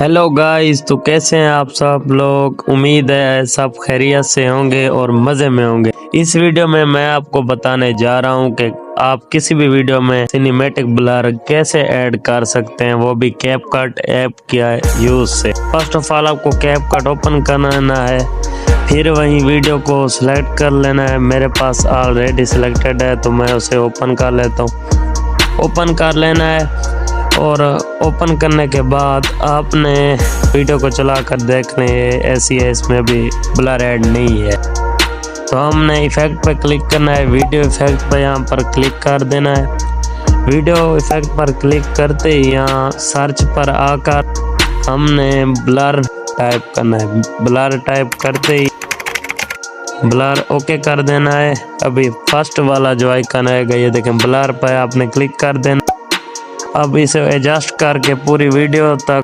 Hello guys, तो कैसे हैं आप सब लोग। उम्मीद है सब खैरियत से होंगे और मज़े में होंगे। इस वीडियो में मैं आपको बताने जा रहा हूं कि आप किसी भी वीडियो में सिनेमैटिक ब्लर कैसे ऐड कर सकते हैं, वो भी कैपकट ऐप के यूज़ से। फर्स्ट ऑफ ऑल आपको कैपकट ओपन करना है, फिर वहीं वीडियो को सिलेक्ट कर लेना है। मेरे पास ऑलरेडी सिलेक्टेड है तो मैं उसे ओपन कर लेता हूँ। ओपन कर लेना है और ओपन करने के बाद आपने वीडियो को चला कर देखने ऐसी है, इसमें भी ब्लर ऐड नहीं है। तो हमने इफ़ेक्ट पर क्लिक करना है, वीडियो इफ़ेक्ट पर यहाँ पर क्लिक कर देना है। वीडियो इफ़ेक्ट पर क्लिक करते ही यहाँ सर्च पर आकर हमने ब्लर टाइप करना है। ब्लर टाइप करते ही ब्लर ओके कर देना है। अभी फर्स्ट वाला जो आइकन आएगा, ये देखें, ब्लर पर आपने क्लिक कर देना। अब इसे एडजस्ट करके पूरी वीडियो तक